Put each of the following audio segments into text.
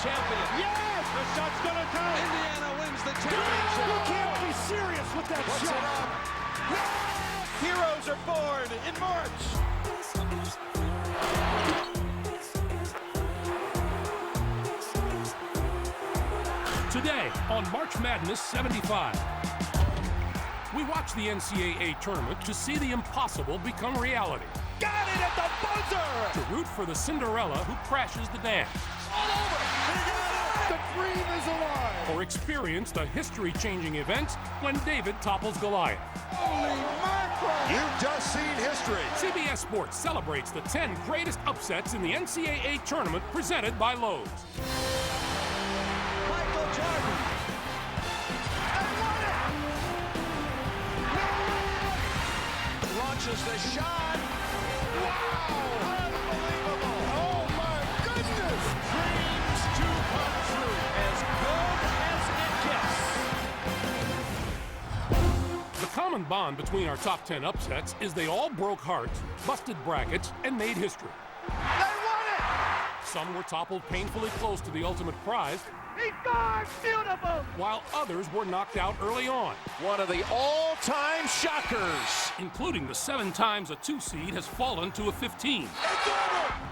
champion. Yes! The shot's gonna go! Indiana wins the championship. You can't be serious with that shot! Yes! Heroes are born in March! Today on March Madness 75, we watch the NCAA Tournament to see the impossible become reality. Got it at the buzzer! To root for the Cinderella who crashes the dance. All over! He got it! The dream is alive! Or experience the history-changing events when David topples Goliath. Holy mackerel! You've just seen history. CBS Sports celebrates the 10 greatest upsets in the NCAA Tournament presented by Lowe's. Michael Jordan! And won it! Launches the shot! Wow! Unbelievable! Oh my goodness! Dreams to come true. As good as it gets. The common bond between our top 10 upsets is they all broke hearts, busted brackets, and made history. They won it! Some were toppled painfully close to the ultimate prize, He scored! Beautiful! while others were knocked out early on, One of the all-time shockers. including the 7 times a 2 seed has fallen to a 15.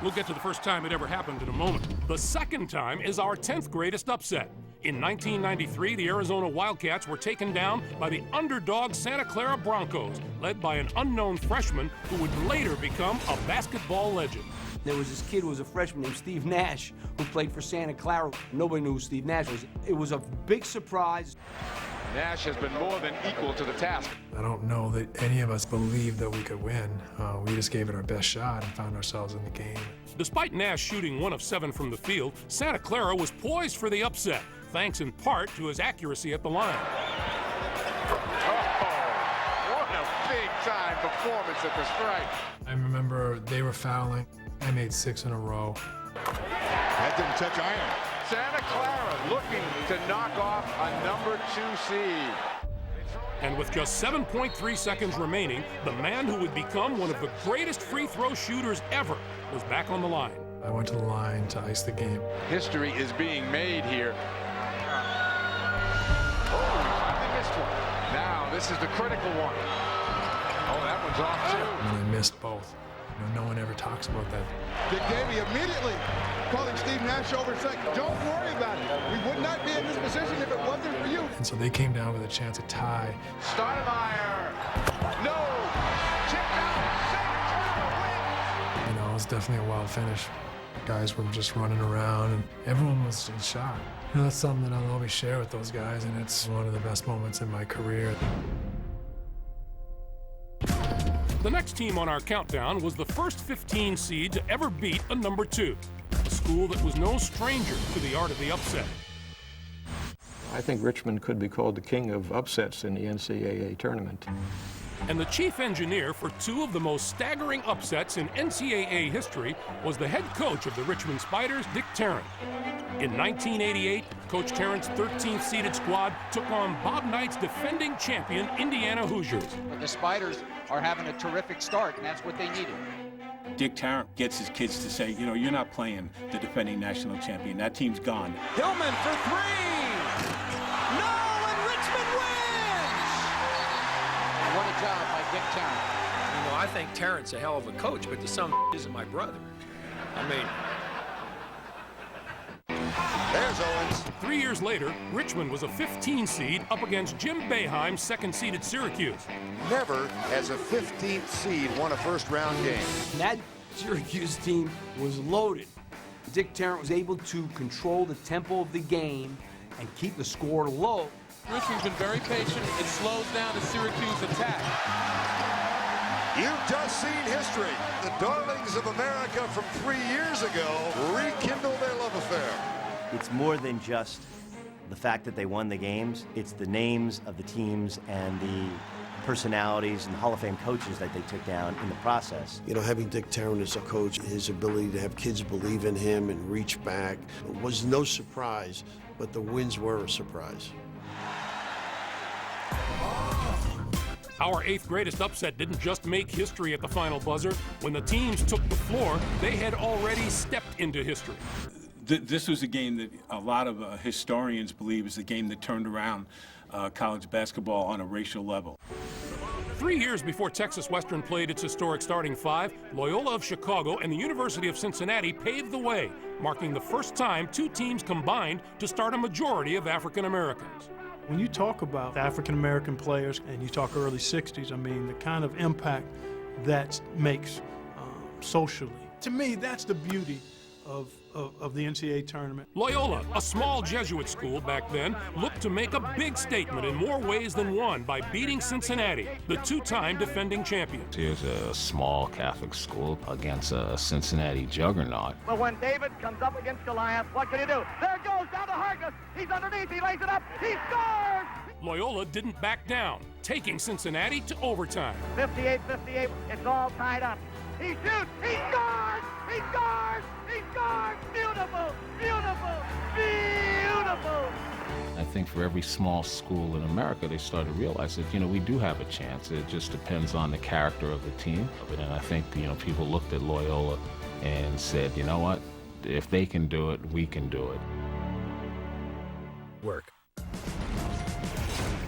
We'll get to the first time it ever happened in a moment. The second time is our 10th greatest upset. In 1993, the Arizona Wildcats were taken down by the underdog Santa Clara Broncos, led by an unknown freshman who would later become a basketball legend. There was this kid who was a freshman named Steve Nash who played for Santa Clara. Nobody knew who Steve Nash was. It was a big surprise. Nash has been more than equal to the task. I don't know that any of us believed that we could win. We just gave it our best shot and found ourselves in the game. Despite Nash shooting 1 of 7 from the field, Santa Clara was poised for the upset, thanks in part to his accuracy at the line. Oh, what a big-time performance at the strike. I remember they were fouling. I made 6 in a row. That didn't touch iron. Santa Clara looking to knock off a number 2 seed. And with just 7.3 seconds remaining, the man who would become one of the greatest free throw shooters ever was back on the line. I went to the line to ice the game. History is being made here. Oh, he finally missed one. Now, this is the critical one. Oh, that one's off, too. And I missed both. No one ever talks about that. Dick Davey immediately calling Steve Nash over and saying, don't worry about it. We would not be in this position if it wasn't for you. And so they came down with a chance to tie. Stoudemire. No. Chipped out. Santa Clara wins. You know, it was definitely a wild finish. Guys were just running around and everyone was in shock. You know, that's something that I'll always share with those guys, and it's one of the best moments in my career. The next team on our countdown was the first 15 seed to ever beat a number 2, a school that was no stranger to the art of the upset. I think Richmond could be called the king of upsets in the NCAA tournament. And the chief engineer for 2 of the most staggering upsets in NCAA history was the head coach of the Richmond Spiders, Dick Tarrant. In 1988, Coach Tarrant's 13th seeded squad took on Bob Knight's defending champion, Indiana Hoosiers. The Spiders are having a terrific start, and that's what they needed. Dick Tarrant gets his kids to say, you know, you're not playing the defending national champion. That team's gone. Hillman for 3! No, and Richmond wins! What a job by Dick Tarrant. You know, I think Tarrant's a hell of a coach, but the son isn't my brother. I mean... There's Owens. 3 years later, Richmond was a 15 seed up against Jim Boeheim's second-seeded Syracuse. Never has a 15th seed won a first-round game. And that Syracuse team was loaded. Dick Tarrant was able to control the tempo of the game and keep the score low. Richmond's been very patient. It slows down the Syracuse attack. You've just seen history. The darlings of America from 3 years ago rekindle their love affair. It's more than just the fact that they won the games. It's the names of the teams and the personalities and Hall of Fame coaches that they took down in the process. You know, having Dick Tarrant as a coach, his ability to have kids believe in him and reach back was no surprise, but the wins were a surprise. Our 8th greatest upset didn't just make history at the final buzzer. When the teams took the floor, they had already stepped into history. This was a game that a lot of historians believe is the game that turned around college basketball on a racial level. 3 years before Texas Western played its historic starting five, Loyola of Chicago and the University of Cincinnati paved the way, marking the first time two teams combined to start a majority of African Americans. When you talk about African American players and you talk early 60s, I mean, the kind of impact that makes socially. To me, that's the beauty of the NCAA tournament. Loyola, a small Jesuit school back then, looked to make a big statement in more ways than one by beating Cincinnati, the two-time defending champions. Here's a small Catholic school against a Cincinnati juggernaut. But when David comes up against Goliath, what can he do? There goes down to Harkness. He's underneath. He lays it up. He scores! Loyola didn't back down, taking Cincinnati to overtime. 58-58. It's all tied up. He shoots. He scores! He scores! He scores! Beautiful! Beautiful! Beautiful! I think for every small school in America, they started to realize that, we do have a chance. It just depends on the character of the team. And I think, people looked at Loyola and said, you know what? If they can do it, we can do it. Work.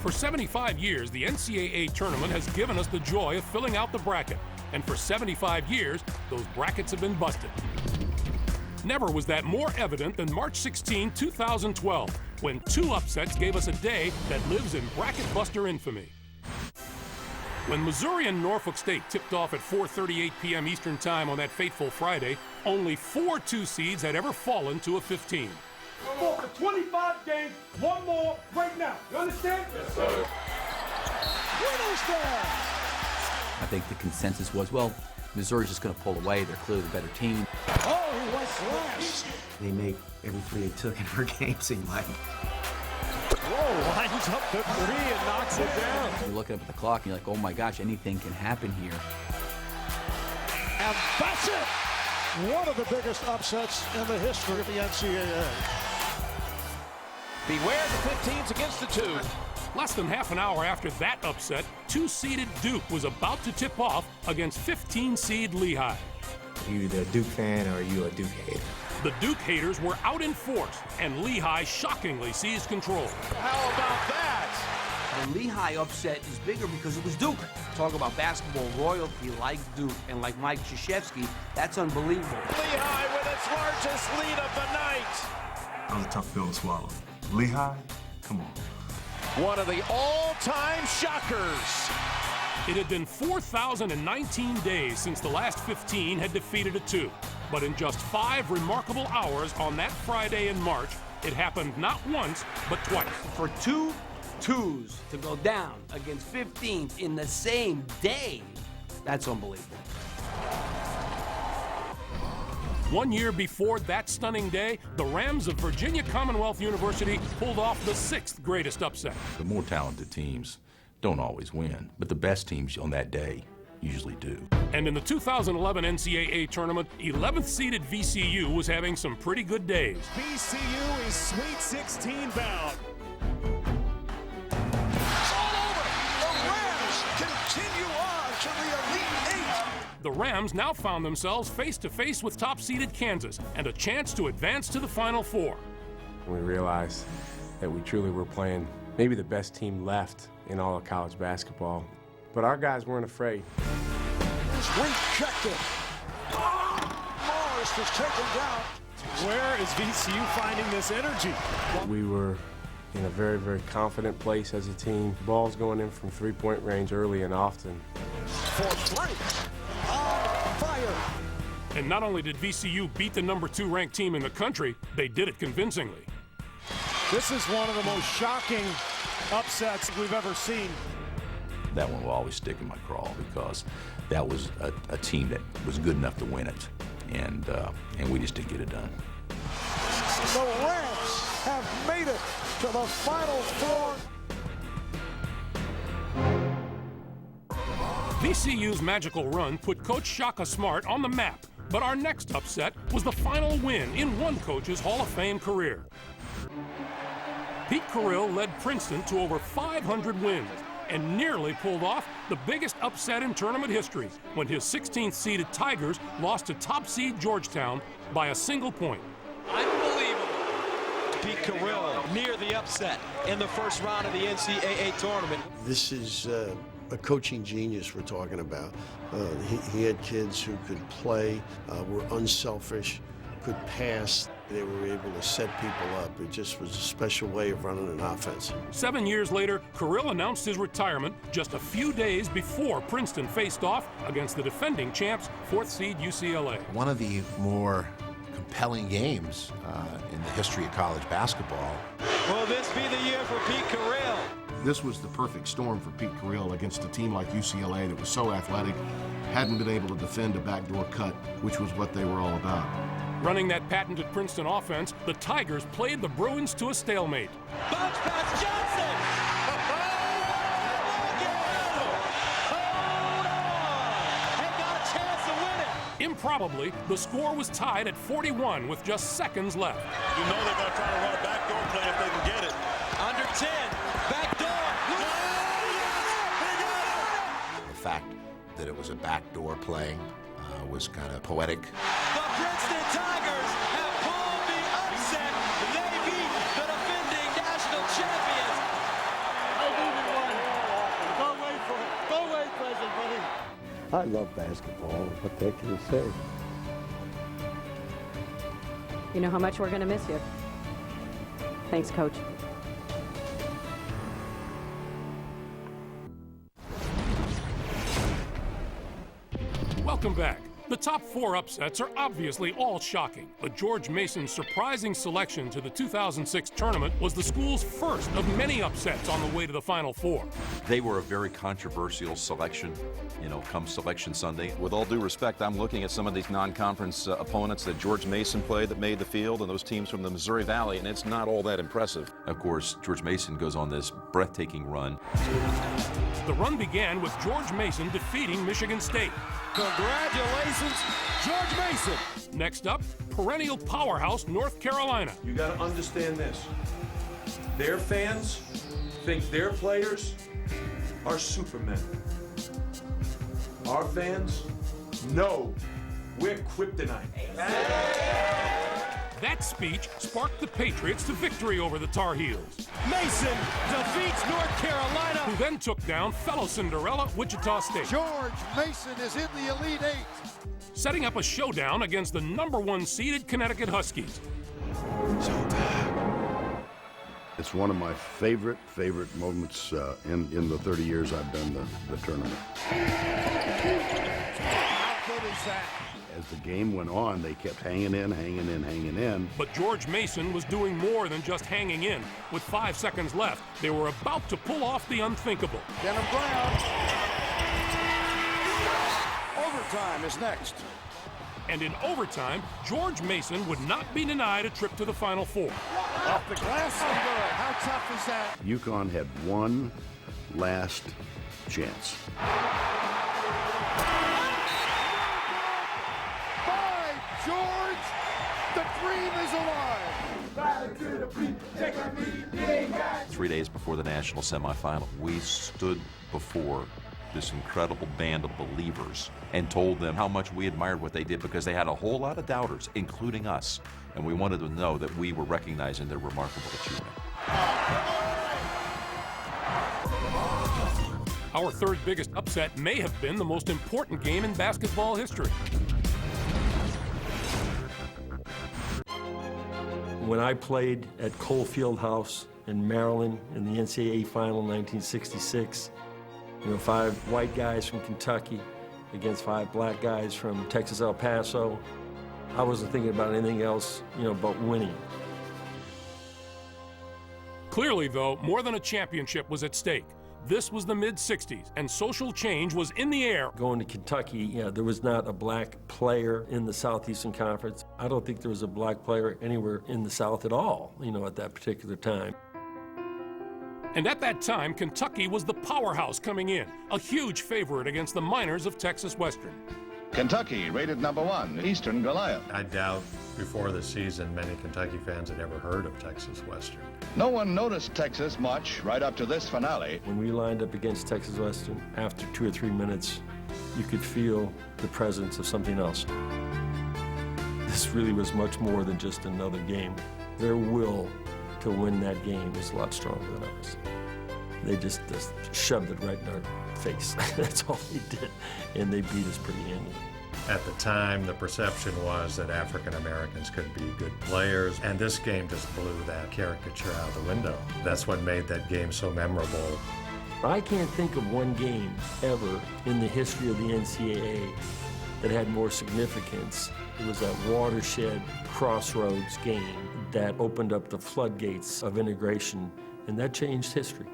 For 75 years, the NCAA tournament has given us the joy of filling out the bracket. And for 75 years, those brackets have been busted. Never was that more evident than March 16, 2012, when two upsets gave us a day that lives in bracket buster infamy. When Missouri and Norfolk State tipped off at 4:38 p.m. Eastern Time on that fateful Friday, only 4 2 seeds had ever fallen to a 15. For 25 games, one more right now. You understand? Yes, sir. Winners there. I think the consensus was, well, Missouri's just going to pull away. They're clearly the better team. Oh, he was slashed. They make every three they took in her game seem like. Whoa, lines up the three and knocks it down. You're looking up at the clock and you're like, oh my gosh, anything can happen here. And that's it. One of the biggest upsets in the history of the NCAA. Beware the 15s against the 2. Less than half an hour after that upset, 2-seeded Duke was about to tip off against 15-seed Lehigh. Are you either a Duke fan or are you a Duke hater? The Duke haters were out in force, and Lehigh shockingly seized control. How about that? The Lehigh upset is bigger because it was Duke. Talk about basketball royalty like Duke and like Mike Krzyzewski. That's unbelievable. Lehigh with its largest lead of the night. That was a tough pill to swallow. Lehigh, come on. One of the all-time shockers. It had been 4,019 days since the last 15 had defeated a 2. But in just 5 remarkable hours on that Friday in March, it happened not once, but twice. For 2 2s to go down against 15s in the same day, that's unbelievable. 1 year before that stunning day, the Rams of Virginia Commonwealth University pulled off the 6th greatest upset. The more talented teams don't always win, but the best teams on that day usually do. And in the 2011 NCAA tournament, 11th seeded VCU was having some pretty good days. VCU is Sweet 16 bound. It's all over. The Rams continue on to the Elite Eight. The Rams now found themselves face-to-face with top-seeded Kansas and a chance to advance to the Final Four. We realized that we truly were playing maybe the best team left in all of college basketball. But our guys weren't afraid. Rechecked it. Morris was taken down. Where is VCU finding this energy? We were in a very, very confident place as a team. Balls going in from three-point range early and often. For three. On fire. And not only did VCU beat the number 2 ranked team in the country, they did it convincingly. This is one of the most shocking upsets we've ever seen. That one will always stick in my craw because that was a team that was good enough to win it, and we just didn't get it done. The Rams have made it to the Final Four. VCU's magical run put Coach Shaka Smart on the map, but our next upset was the final win in one coach's Hall of Fame career. Pete Carrill led Princeton to over 500 wins and nearly pulled off the biggest upset in tournament history when his 16th-seeded Tigers lost to top seed Georgetown by a single point. Unbelievable. Pete Carril near the upset in the first round of the NCAA tournament. This is a coaching genius we're talking about. He had kids who could play, were unselfish, could pass. They were able to set people up. It just was a special way of running an offense. 7 years later, Carril announced his retirement just a few days before Princeton faced off against the defending champs, 4th seed UCLA. One of the more compelling games in the history of college basketball. Will this be the year for Pete Carril? This was the perfect storm for Pete Carril against a team like UCLA that was so athletic, hadn't been able to defend a backdoor cut, which was what they were all about. Running that patented Princeton offense, the Tigers played the Bruins to a stalemate. Bounce pass, Johnson! Hold on! They got a chance to win it! Improbably, the score was tied at 41 with just seconds left. You know they're going to try to run a backdoor play if they can get it. Under 10, backdoor. The fact that it was a backdoor play was kind of poetic. The Princeton Tigers have pulled the upset. They beat the defending national champions. Go wait for it. Go wait, President, buddy. I love basketball. What the heck can you say? You know how much we're going to miss you. Thanks, Coach. Welcome back. The top 4 upsets are obviously all shocking, but George Mason's surprising selection to the 2006 tournament was the school's first of many upsets on the way to the Final Four. They were a very controversial selection, come Selection Sunday. With all due respect, I'm looking at some of these non-conference opponents that George Mason played that made the field, and those teams from the Missouri Valley, and it's not all that impressive. Of course, George Mason goes on this breathtaking run. The run began with George Mason defeating Michigan State. Congratulations, George Mason. Next up, perennial powerhouse North Carolina. You got to understand this. Their fans think their players are supermen. Our fans know we're kryptonite. That speech sparked the Patriots to victory over the Tar Heels. Mason defeats North Carolina, who then took down fellow Cinderella Wichita State. George Mason is in the Elite Eight. Setting up a showdown against the #1 seeded Connecticut Huskies. It's one of my favorite moments in the 30 years I've done the tournament. How good is that? As the game went on, they kept hanging in. But George Mason was doing more than just hanging in. With 5 seconds left, they were about to pull off the unthinkable. Denham Brown. Overtime is next. And in overtime, George Mason would not be denied a trip to the Final Four. Off the glass and good. How tough is that? UConn had one last chance. George, the dream is alive. 3 days before the national semifinal, we stood before this incredible band of believers and told them how much we admired what they did, because they had a whole lot of doubters, including us, and we wanted them to know that we were recognizing their remarkable achievement. Our third biggest upset may have been the most important game in basketball history. When I played at Cole Fieldhouse in Maryland in the NCAA Final in 1966, 5 white guys from Kentucky against 5 black guys from Texas El Paso, I wasn't thinking about anything else, but winning. Clearly, though, more than a championship was at stake. This was the mid-'60s, and social change was in the air. Going to Kentucky, there was not a black player in the Southeastern Conference. I don't think there was a black player anywhere in the South at all, at that particular time. And at that time, Kentucky was the powerhouse coming in, a huge favorite against the Miners of Texas Western. Kentucky rated #1, Eastern Goliath. I doubt before the season many Kentucky fans had ever heard of Texas Western. No one noticed Texas much right up to this finale. When we lined up against Texas Western, after 2 or 3 minutes, you could feel the presence of something else. This really was much more than just another game. Their will to win that game was a lot stronger than us. They just shoved it right in our face. That's all they did, and they beat us pretty handily. At the time, the perception was that African Americans could be good players, and this game just blew that caricature out the window. That's what made that game so memorable. I can't think of one game ever in the history of the NCAA that had more significance. It was that watershed crossroads game that opened up the floodgates of integration, and that changed history.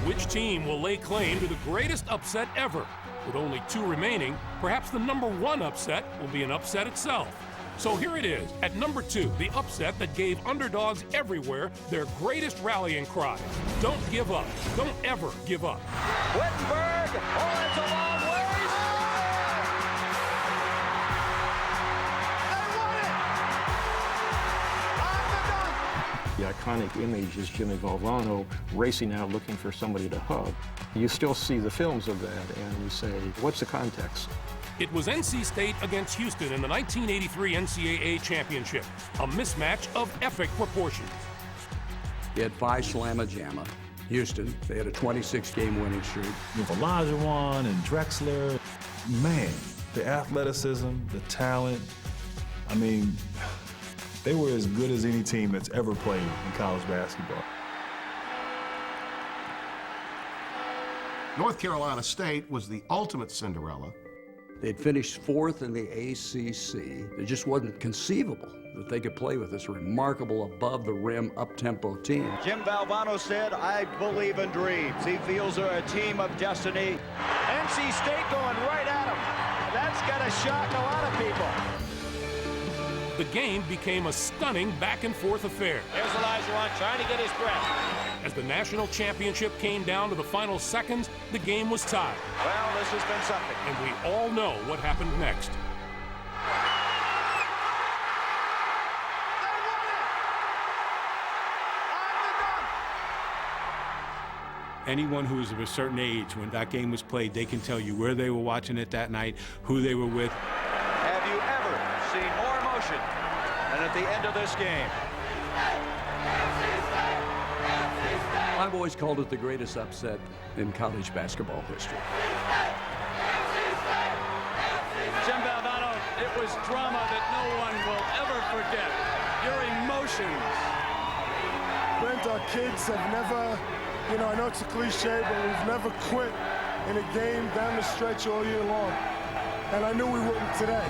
Which team will lay claim to the greatest upset ever? With only 2 remaining, perhaps the #1 upset will be an upset itself. So here it is, at number 2, the upset that gave underdogs everywhere their greatest rallying cry. Don't give up. Don't ever give up. Wittenberg, oh, it's a long ways. The iconic image is Jimmy Valvano racing out looking for somebody to hug. You still see the films of that, and you say, what's the context? It was NC State against Houston in the 1983 NCAA Championship, a mismatch of epic proportions. You had Phi Slamma Jamma. Houston, they had a 26-game winning streak. With Olajuwon and Drexler, man, the athleticism, the talent, I mean, they were as good as any team that's ever played in college basketball. North Carolina State was the ultimate Cinderella. They'd finished 4th in the ACC. It just wasn't conceivable that they could play with this remarkable above-the-rim, up-tempo team. Jim Valvano said, I believe in dreams. He feels they're a team of destiny. NC State going right at him. That's got to shock a lot of people. The game became a stunning back-and-forth affair. Here's Olajuwon trying to get his breath. As the national championship came down to the final seconds, the game was tied. Well, this has been something. And we all know what happened next. Anyone who is of a certain age, when that game was played, they can tell you where they were watching it that night, who they were with. Have you ever seen more emotion than at the end of this game? I've always called it the greatest upset in college basketball history. Jim Valvano, it was drama that no one will ever forget. Your emotions. Brent, our kids have never, I know it's a cliche, but we've never quit in a game down the stretch all year long. And I knew we wouldn't today.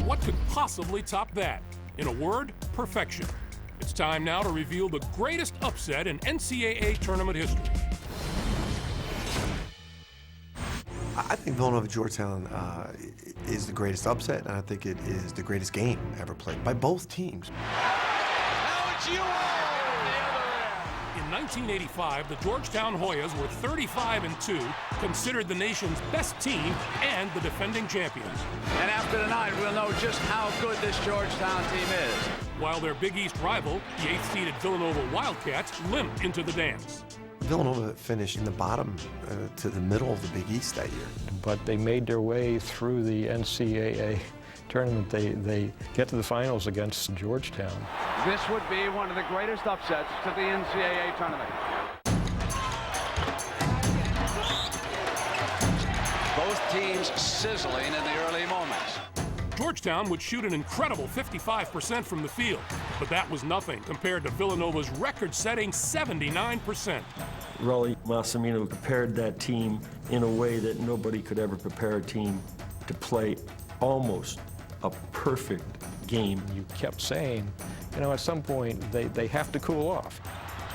What could possibly top that? In a word, perfection. It's time now to reveal the greatest upset in NCAA tournament history. I think Villanova-Georgetown is the greatest upset, and I think it is the greatest game ever played by both teams. Now it's you In 1985, the Georgetown Hoyas were 35-2, considered the nation's best team and the defending champions. And after tonight, we'll know just how good this Georgetown team is. While their Big East rival, the 8th-seeded Villanova Wildcats, limped into the dance. Villanova finished in the bottom to the middle of the Big East that year. But they made their way through the NCAA tournament. They get to the finals against Georgetown. This would be one of the greatest upsets to the NCAA tournament. Both teams sizzling in the early moments. Georgetown would shoot an incredible 55% from the field, but that was nothing compared to Villanova's record-setting 79%. Rolly Massimino prepared that team in a way that nobody could ever prepare a team to play almost a perfect game. You kept saying, at some point they have to cool off.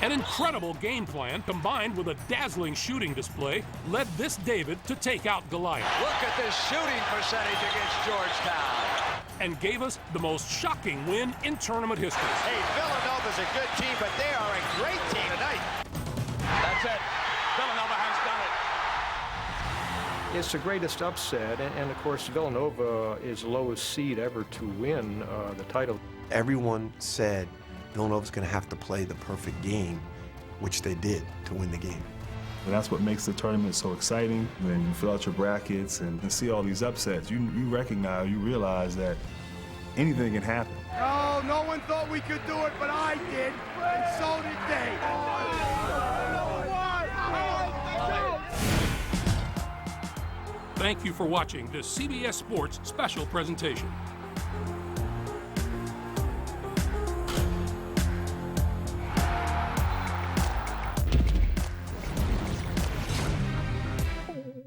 An incredible game plan combined with a dazzling shooting display led this David to take out Goliath. Look at this shooting percentage against Georgetown. And gave us the most shocking win in tournament history. Hey, Villanova's a good team, but they are a great team tonight. That's it. Villanova has done it. It's the greatest upset, and of course Villanova is the lowest seed ever to win the title. Everyone said Villanova's going to have to play the perfect game, which they did to win the game. And that's what makes the tournament so exciting. When you fill out your brackets and see all these upsets, you recognize, you realize that anything can happen. No, no one thought we could do it, but I did, and so did they. Thank you for watching this CBS Sports special presentation.